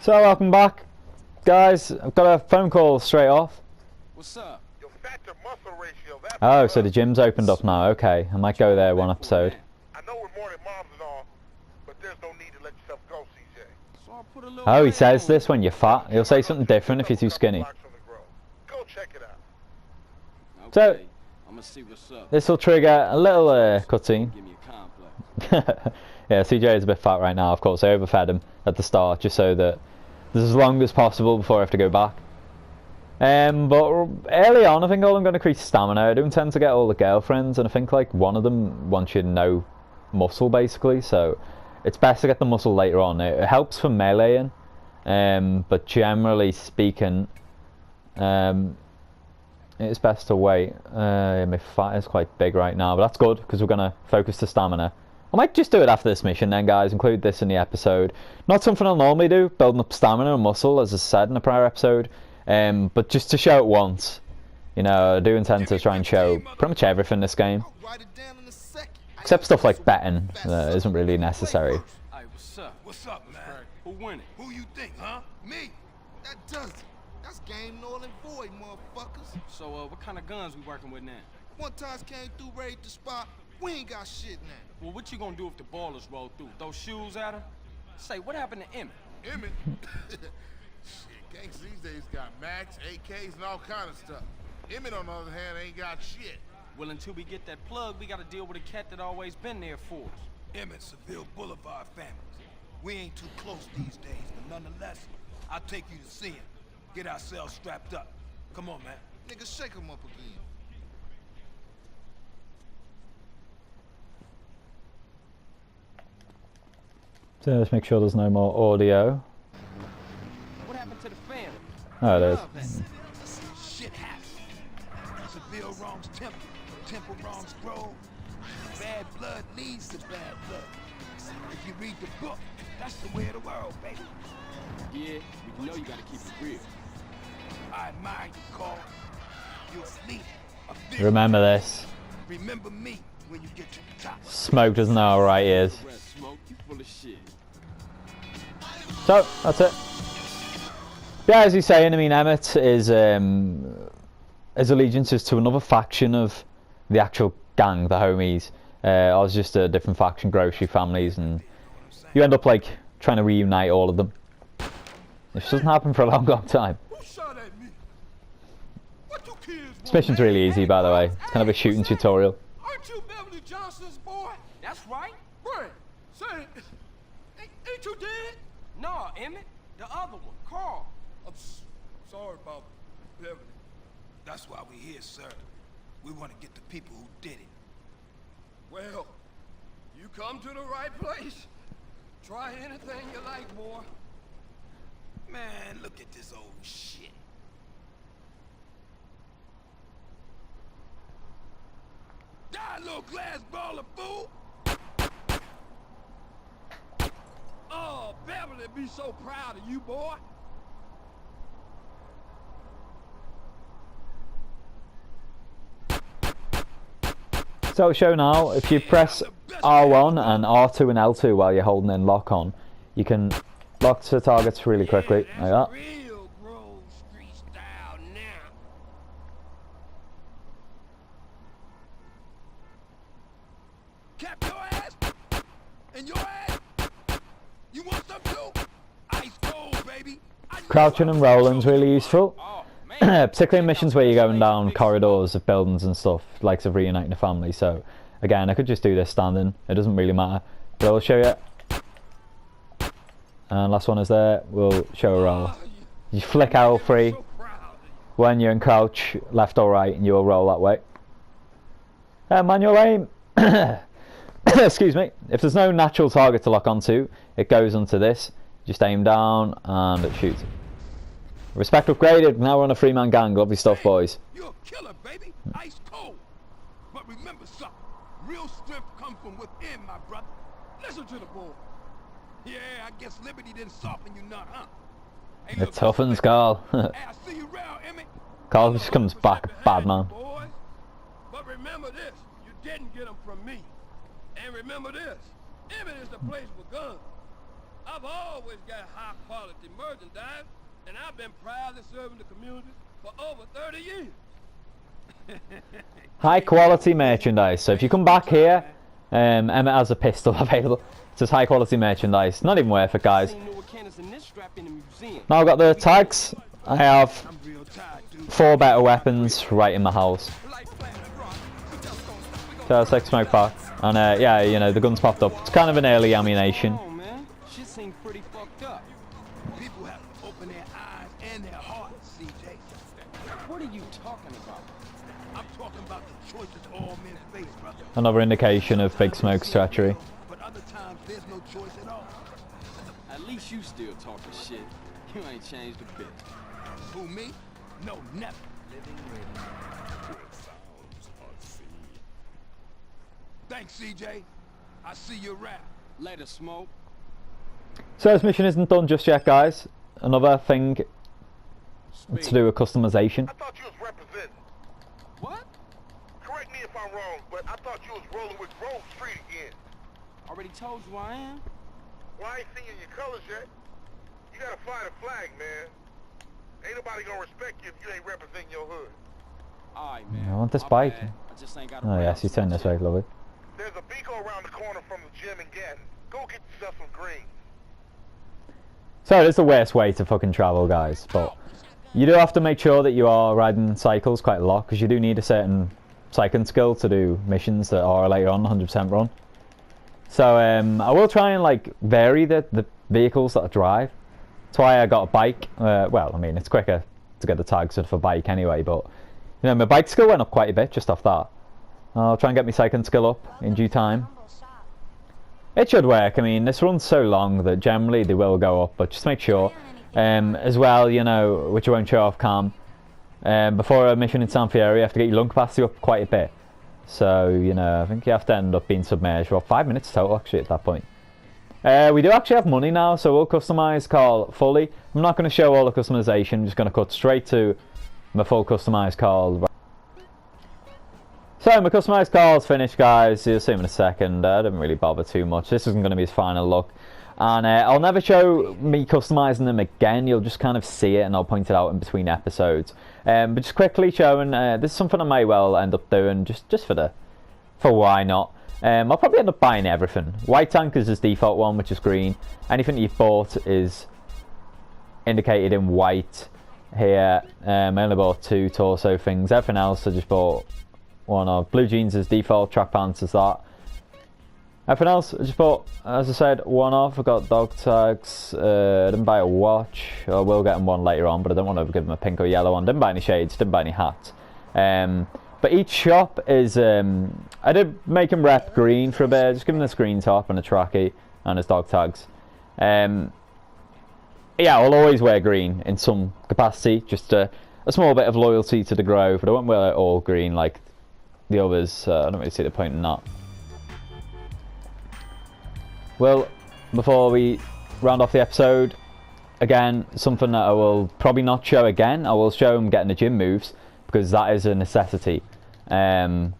So welcome back, guys. I've got a phone call straight off. What's up? Oh, so the gym's opened up now. Okay, I might go there one episode. I know we're morning moms and all, but there's no need to let yourself go, CJ. So I'll put a little Oh, he says this when you're fat. He'll say something different if you're too skinny. Go check it out. So, Okay, I'm gonna see what's up. this will trigger a little cutscene. Give me a complex. Yeah, CJ is a bit fat right now. Of course, I overfed him at the start just so that there's as long as possible before I have to go back. But early on, I think all I'm going to increase stamina. I don't tend to get all the girlfriends, and I think like one of them wants you to know muscle basically. So it's best to get the muscle later on. It helps for meleeing, but generally speaking, it's best to wait. My fat is quite big right now, but that's good because we're going to focus the stamina. I might just do it after this mission then, guys. Include this in the episode. Not something I'll normally do, building up stamina and muscle, as I said in a prior episode. But just to show it once. You know, I do intend to try and show pretty much everything in this game. Except stuff like betting that isn't really necessary. Hey, what's up? What's up, man? Who winning? Who you think, huh? Me? That does it. That's game null and void, motherfuckers. So, what kind of guns we working with now? One time came through, raid the spot. We ain't got shit now. Well, what you gonna do if the ballers roll through? Throw shoes at her? Say, what happened to Emmett? Emmett? Shit, gangs these days got Max, AKs, and all kind of stuff. Emmett, on the other hand, ain't got shit. Well, until we get that plug, we gotta deal with a cat that always been there for us. Emmett, Seville Boulevard families. We ain't too close these days, but nonetheless, I'll take you to see him. Get ourselves strapped up. Come on, man. Nigga, shake him up again. So let's make sure there's no more audio. What happened to the family? Oh, it is. Shit happens. Seville wrongs temple. Temple wrongs grove. Bad blood leads to bad blood. If you read the book, that's the way of the world, baby. Yeah, but you know you gotta keep it real. I admire you, Carl. You're a leader. A vision. Remember this. Remember me when you get to the top. Smoke doesn't know how right he is. Red smoke, you full of shit. So, that's it. Yeah, as he's saying, I mean, Emmett is his allegiance is to another faction of the actual gang, the homies. I was just a different faction, grocery families, and you end up like trying to reunite all of them. This doesn't happen for a long, long time. This mission's really easy, by the way. It's kind of a shooting tutorial. Aren't you Beverly Johnson's boy? That's right. Right. Say, ain't you dead? No, Emmett, the other one, Carl. I'm sorry about Beverly. That's why we're here, sir. We want to get the people who did it. Well, you come to the right place. Try anything you like, boy. Man, look at this old shit. Die, little glass ball of fool! Oh, Beverly be so proud of you, boy. So show now, if you press R1 and R2 and L2 while you're holding in lock on, you can lock to targets really quickly, like that. Real Grove Street style now. Cap your ass and your ass. You want some too? Ice cold, baby. Crouching and rolling's really useful. Oh, man. Particularly in missions where you're going down corridors of buildings and stuff, likes of reuniting a family. So again, I could just do this standing, it doesn't really matter, but I'll show you. And last one is there, we'll show a roll. You flick L3 when you're in crouch, left or right, and you'll roll that way. Manual aim. Excuse me. If there's no natural target to lock onto, it goes onto this. Just aim down and it shoots. Respect upgraded. Now we're on a 3-man gang. Lovely stuff, boys. You're a killer, baby. Ice cold. But remember something. Real strength comes from within, my brother. Listen to the boy. Yeah, I guess liberty didn't soften you none, huh? Hey, It toughens Carl. Hey, I see you round, Emmett. Carl just comes back bad man. Boys. But remember this. You didn't get them from me. And remember this. Emmett is the place with guns. I've always got high quality merchandise, and I've been proudly serving the community for over 30 years. High quality merchandise. So if you come back here, Emmett has a pistol available. It says high quality merchandise. Not even worth it, guys. Seen newer cannons than this strap in the museum. Now I've got the tags. I have I'm real tired, dude. 4 better weapons right in my house. So let's take smoke back. And yeah, you know, the guns popped up. It's kind of an early ammunition. Oh man, shit seems pretty fucked up. People have to open their eyes and their hearts, CJ. What are you talking about? I'm talking about the choices all men face, brother. Another indication of Big Smoke's treachery. But other times there's no choice at all. At least you still talking shit. You ain't changed a bit. Who, me? No, never. Thanks, CJ. I see you around. Later, Smoke. So this mission isn't done just yet, guys. Another thing to do with customization. I thought you was representing. What? Correct me if I'm wrong, but I thought you was rolling with Grove Street again. Already told you I am. Well, I ain't seen your colors yet. You gotta fly the flag, man. Ain't nobody gonna respect you if you ain't representing your hood. Alright, man. I want this My bike. bad. I just ain't got Oh yes, you turn this way, lovely. There's a beaco around the corner from the gym in Gatton. Go get yourself some green. So it is the worst way to fucking travel, guys, but you do have to make sure that you are riding cycles quite a lot, because you do need a certain cycling skill to do missions that are later on 100% run. So I will try and like vary the vehicles that I drive. That's why I got a bike. Well, I mean, it's quicker to get the tags for bike anyway, but you know, my bike skill went up quite a bit just off that. I'll try and get my cycling skill up in due time. It should work. I mean, this run's so long that generally they will go up, but just make sure. As well, you know, which I won't show off cam, before a mission in San Andreas, you have to get your lung capacity up quite a bit. So, you know, I think you have to end up being submerged for 5 minutes total, actually, at that point. We do actually have money now, so we'll customise Carl fully. I'm not going to show all the customization, I'm just going to cut straight to my full customised Carl. So my customised Carl's finished, guys. You'll see him in a second. I didn't really bother too much. This isn't going to be his final look. And I'll never show me customising them again. You'll just kind of see it and I'll point it out in between episodes. But just quickly showing, this is something I may well end up doing just for why not. I'll probably end up buying everything. White tank is his default one, which is green. Anything you've bought is indicated in white here. I only bought 2 torso things. Everything else I just bought one of. Blue jeans is default, track pants is that. Everything else I just bought, as I said, one off. I got dog tags. I didn't buy a watch. I will get him one later on, but I don't want to give him a pink or yellow one. Didn't buy any shades, didn't buy any hats. But each shop is, I did make him rep green for a bit. Just give him this green top and a trackie and his dog tags. Yeah, I'll always wear green in some capacity. Just a small bit of loyalty to the Grove, but I won't wear it all green like the others. I don't really see the point in that. Well, before we round off the episode, again, something that I will probably not show again. I will show him getting the gym moves, because that is a necessity. And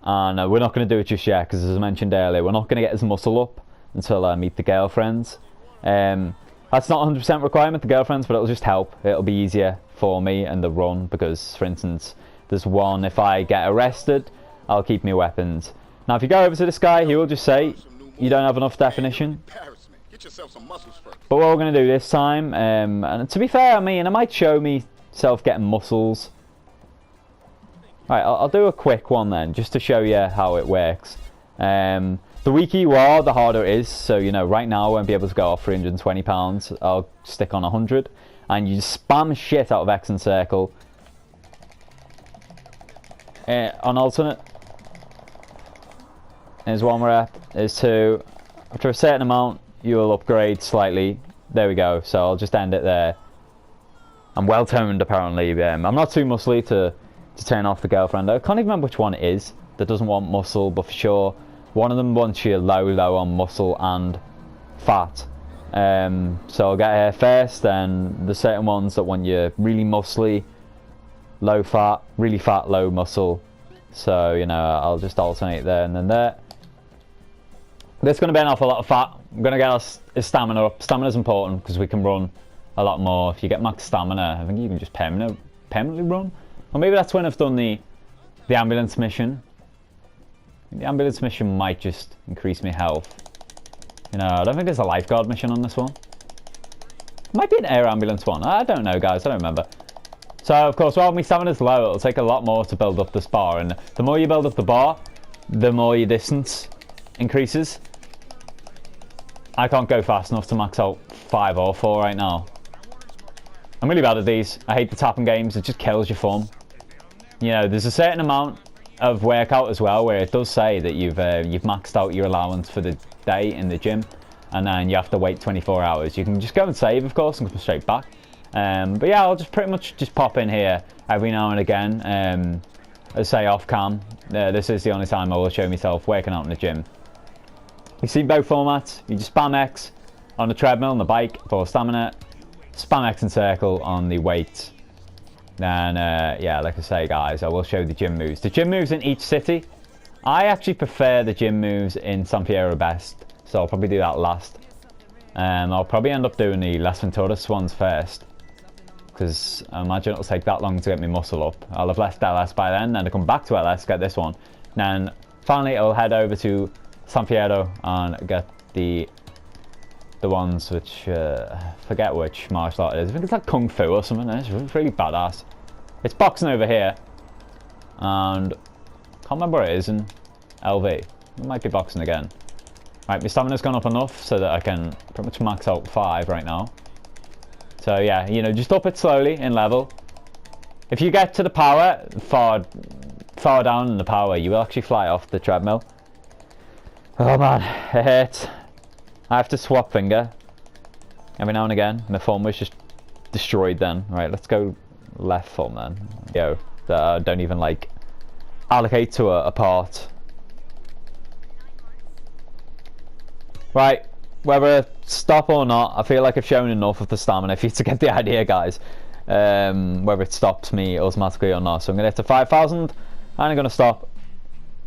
we're not going to do it just yet, because as I mentioned earlier, we're not going to get his muscle up until I meet the girlfriends. That's not 100% requirement, the girlfriends, but it'll just help. It'll be easier for me and the run, because, for instance, there's one, if I get arrested, I'll keep my weapons. Now, if you go over to this guy, he will just say, you don't have enough definition. But what we're going to do this time, and to be fair, I mean, I might show myself getting muscles. Alright, I'll do a quick one then, just to show you how it works. The weaker you are, the harder it is. So, you know, right now I won't be able to go off £320. I'll stick on 100. And you just spam shit out of X and circle. On alternate. There's 1 rep, there's 2. After a certain amount, you will upgrade slightly. There we go, so I'll just end it there. I'm well toned apparently. I'm not too muscly to turn off the girlfriend. I can't even remember which one it is that doesn't want muscle, but for sure, one of them wants you low on muscle and fat. So I'll get her first, then the certain ones that want you really muscly, low fat, really fat, low muscle. So, you know, I'll just alternate there and then there. There's going to be an awful lot of fat. I'm going to get our stamina up. Stamina's important because we can run a lot more. If you get max stamina, I think you can just permanently run. Or maybe that's when I've done the ambulance mission. The ambulance mission might just increase my health. You know, I don't think there's a lifeguard mission on this one. It might be an air ambulance one. I don't know, guys. I don't remember. So, of course, while my stamina's low, it'll take a lot more to build up this bar. And the more you build up the bar, the more your distance increases. I can't go fast enough to max out 5 or 4 right now. I'm really bad at these. I hate the tapping games. It just kills your fun. You know, there's a certain amount of workout as well where it does say that you've maxed out your allowance for the day in the gym, and then you have to wait 24 hours. You can just go and save, of course, and come straight back. But yeah, I'll just pretty much just pop in here every now and again. As say off cam. This is the only time I will show myself working out in the gym. You see both formats. You just spam X on the treadmill on the bike for stamina, spam X and circle on the weights. Then yeah, like I say, guys, I will show the gym moves. The gym moves in each city. I actually prefer the gym moves in San Andreas best, so I'll probably do that last. I'll probably end up doing the Las Venturas ones first, because I imagine it'll take that long to get my muscle up. I'll have left LS by then I'll come back to LS, get this one. Then finally I'll head over to San Fierro and get the ones which, forget which martial art it is. I think it's like Kung Fu or something. It's really badass. It's boxing over here, and can't remember where it is in LV. It might be boxing again. Right, my stamina's gone up enough so that I can pretty much max out 5 right now. So yeah, you know, just up it slowly in level. If you get to the power, far down in the power, you will actually fly off the treadmill. Oh man, it hurts. I have to swap finger every now and again. My thumb was just destroyed then. Right, let's go left thumb then. Yo, that I don't even like allocate to a part. Right, whether stop or not, I feel like I've shown enough of the stamina for you to get the idea, guys. Whether it stops me automatically or not. So I'm going to get to 5,000 and I'm going to stop.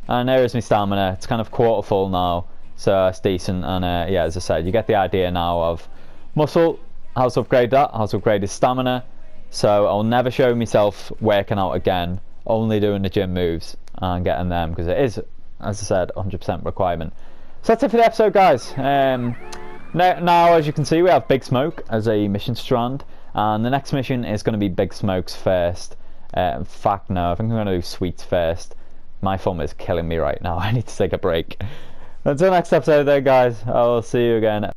And there is my stamina. It's kind of quarter full now, so it's decent. And yeah, as I said, you get the idea now of muscle, how to upgrade that, how to upgrade his stamina. So I'll never show myself working out again, only doing the gym moves and getting them, because it is, as I said, 100% requirement. So that's it for the episode, guys. Now, as you can see, we have Big Smoke as a mission strand, and the next mission is going to be Big Smoke's first. In fact, no, I think I'm going to do Sweets first. My thumb is killing me right now. I need to take a break. Until next episode, then, guys. I will see you again.